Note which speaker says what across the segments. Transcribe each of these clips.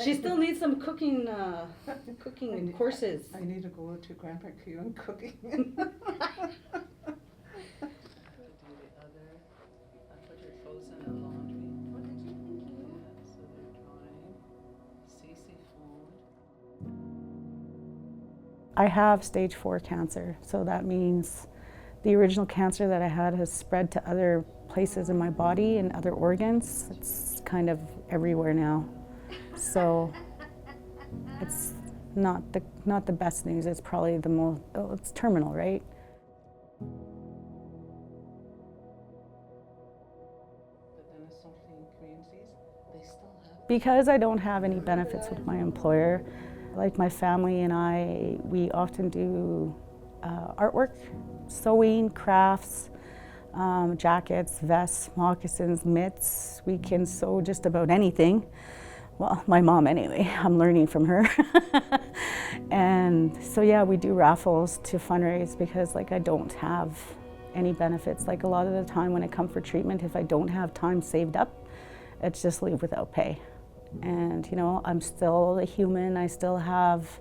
Speaker 1: She still needs some cooking courses.
Speaker 2: I need to go to MacEwan cooking.
Speaker 3: I have stage 4 cancer, so that means the original cancer that I had has spread to other places in my body and other organs. It's kind of everywhere now. So it's not the best news. It's probably the most, it's terminal, right? Because I don't have any benefits with my employer, like my family and I, we often do artwork, sewing, crafts, jackets, vests, moccasins, mitts. We can sew just about anything. Well, my mom anyway, I'm learning from her. And so yeah, we do raffles to fundraise because like I don't have any benefits. Like a lot of the time when I come for treatment, if I don't have time saved up, it's just leave without pay. And you know, I'm still a human, I still have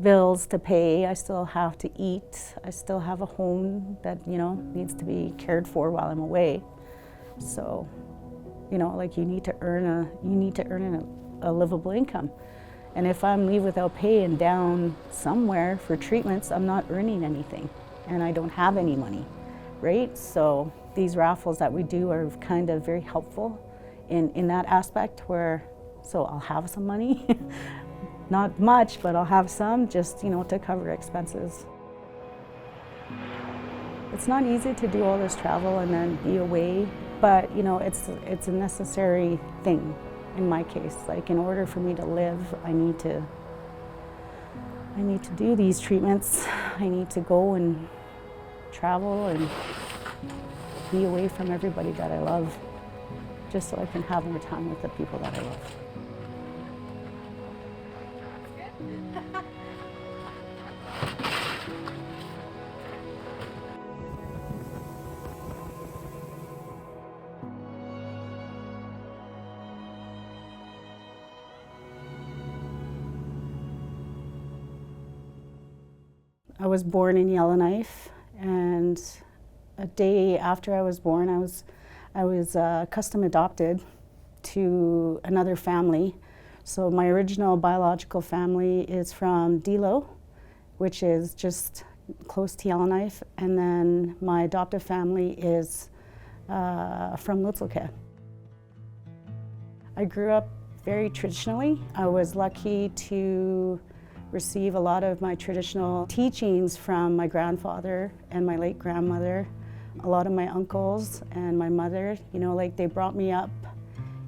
Speaker 3: bills to pay, I still have to eat, I still have a home that, you know, needs to be cared for while I'm away. So, you know, like you need to earn a livable income. And if I'm leave without pay and down somewhere for treatments, I'm not earning anything and I don't have any money, right? So these raffles that we do are kind of very helpful in that aspect where, so I'll have some money, not much, but I'll have some just, you know, to cover expenses. It's not easy to do all this travel and then be away, but you know, it's a necessary thing in my case. Like in order for me to live, I need to do these treatments. I need to go and travel and be away from everybody that I love, just so I can have more time with the people that I love. I was born in Yellowknife, and a day after I was born, I was custom adopted to another family. So my original biological family is from Delo, which is just close to Yellowknife, and then my adoptive family is from Litzelka. I grew up very traditionally. I was lucky to receive a lot of my traditional teachings from my grandfather and my late grandmother, a lot of my uncles and my mother. You know, like they brought me up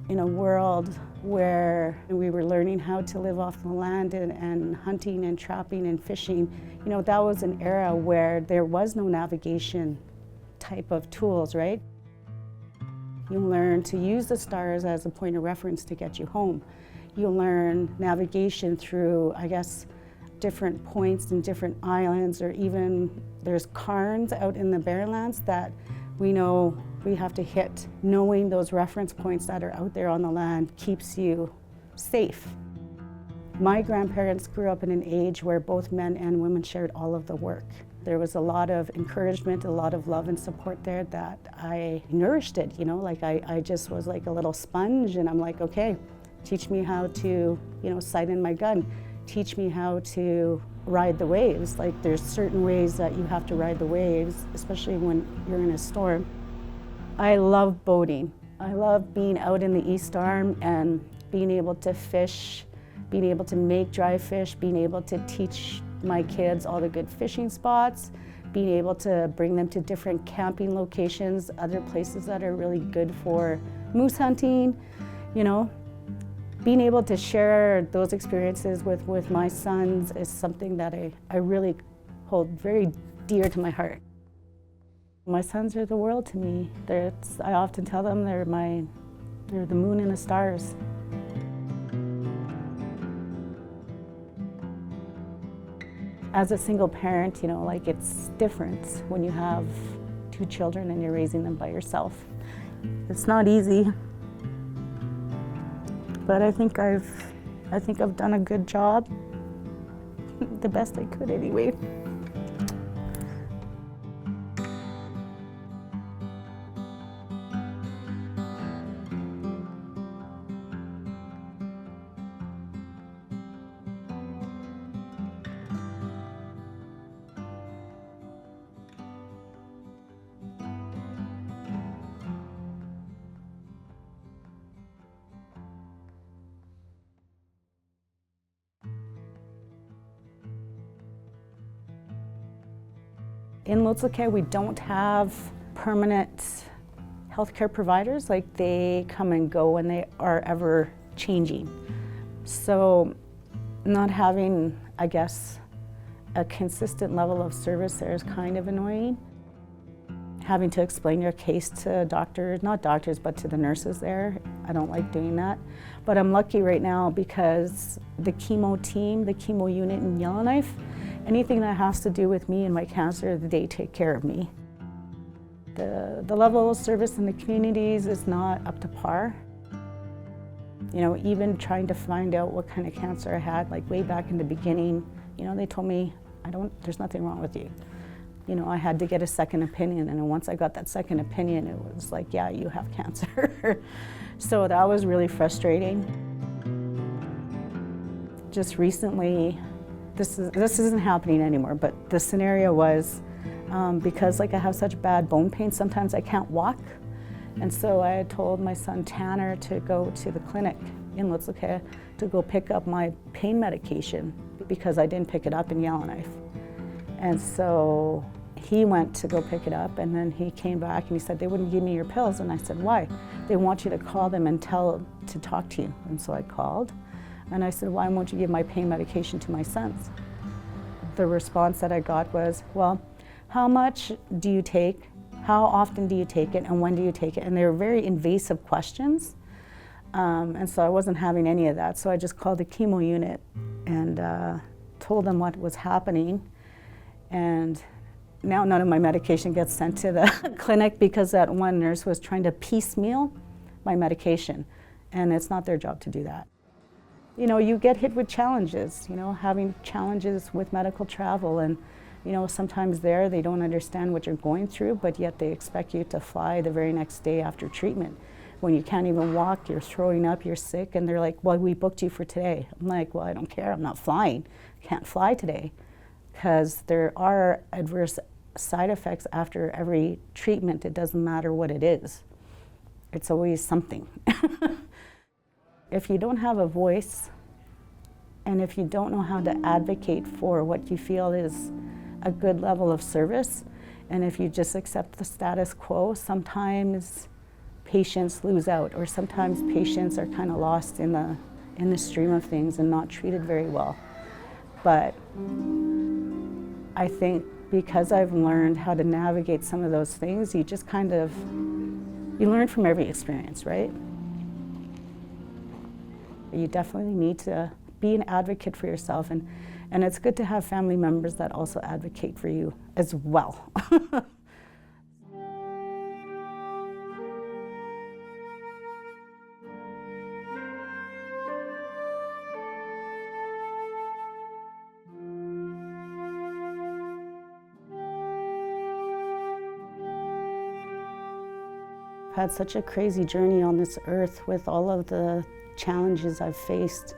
Speaker 3: in a world where we were learning how to live off the land and hunting and trapping and fishing. You know, that was an era where there was no navigation type of tools, right? You learn to use the stars as a point of reference to get you home. You learn navigation through, I guess, different points and different islands, or even there's cairns out in the Barrenlands that we know we have to hit. Knowing those reference points that are out there on the land keeps you safe. My grandparents grew up in an age where both men and women shared all of the work. There was a lot of encouragement, a lot of love and support there that I nourished it, you know, like I just was like a little sponge, and I'm like, okay, teach me how to, you know, sight in my gun. Teach me how to ride the waves. Like there's certain ways that you have to ride the waves, especially when you're in a storm. I love boating. I love being out in the East Arm and being able to fish, being able to make dry fish, being able to teach my kids all the good fishing spots, being able to bring them to different camping locations, other places that are really good for moose hunting, you know. Being able to share those experiences with my sons is something that I really hold very dear to my heart. My sons are the world to me. I often tell them they're the moon and the stars. As a single parent, you know, like it's different when you have 2 children and you're raising them by yourself. It's not easy. But I think I've I think I've done a good job, the best I could anyway. In Unshaken, we don't have permanent healthcare providers. Like, they come and go and they are ever changing. So not having, I guess, a consistent level of service there is kind of annoying. Having to explain your case to doctors, not doctors, but to the nurses there. I don't like doing that. But I'm lucky right now because the chemo team, the chemo unit in Yellowknife, anything that has to do with me and my cancer, they take care of me. The level of service in the communities is not up to par. You know, even trying to find out what kind of cancer I had, like way back in the beginning, you know, they told me, there's nothing wrong with you. You know, I had to get a second opinion, and once I got that second opinion, it was like, yeah, you have cancer. So that was really frustrating. Just recently, this isn't happening anymore, but the scenario was because like I have such bad bone pain, sometimes I can't walk. And so I had told my son Tanner to go to the clinic in Unshaken to go pick up my pain medication because I didn't pick it up in Yellowknife. And so he went to go pick it up, and then he came back and he said, they wouldn't give me your pills. And I said, why? They want you to call them and tell to talk to you. And so I called. And I said, why won't you give my pain medication to my sons? The response that I got was, well, how much do you take? How often do you take it? And when do you take it? And they were very invasive questions. And so I wasn't having any of that. So I just called the chemo unit and told them what was happening. And now none of my medication gets sent to the clinic because that one nurse was trying to piecemeal my medication. And it's not their job to do that. You know, you get hit with challenges, you know, having challenges with medical travel, and, you know, sometimes there they don't understand what you're going through, but yet they expect you to fly the very next day after treatment. When you can't even walk, you're throwing up, you're sick, and they're like, well, we booked you for today. I'm like, well, I don't care, I'm not flying. Can't fly today, because there are adverse side effects after every treatment. It doesn't matter what it is. It's always something. If you don't have a voice, and if you don't know how to advocate for what you feel is a good level of service, and if you just accept the status quo, sometimes patients lose out, or sometimes patients are kind of lost in the stream of things and not treated very well. But I think because I've learned how to navigate some of those things, you just kind of, you learn from every experience, right? You definitely need to be an advocate for yourself, and it's good to have family members that also advocate for you as well. I've had such a crazy journey on this earth with all of the challenges I've faced.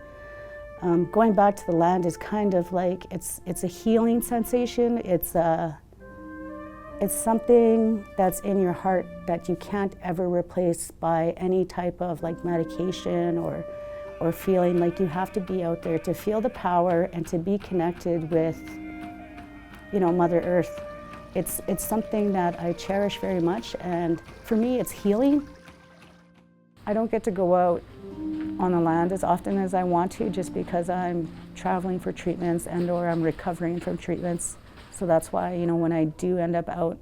Speaker 3: Going back to the land is kind of like, it's a healing sensation. It's something that's in your heart that you can't ever replace by any type of like medication or feeling. Like, you have to be out there to feel the power and to be connected with, you know, Mother Earth. It's something that I cherish very much, and for me it's healing. I don't get to go out on the land as often as I want to, just because I'm traveling for treatments and or I'm recovering from treatments. So that's why, you know, when I do end up out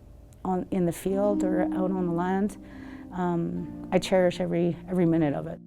Speaker 3: in the field or out on the land, I cherish every minute of it.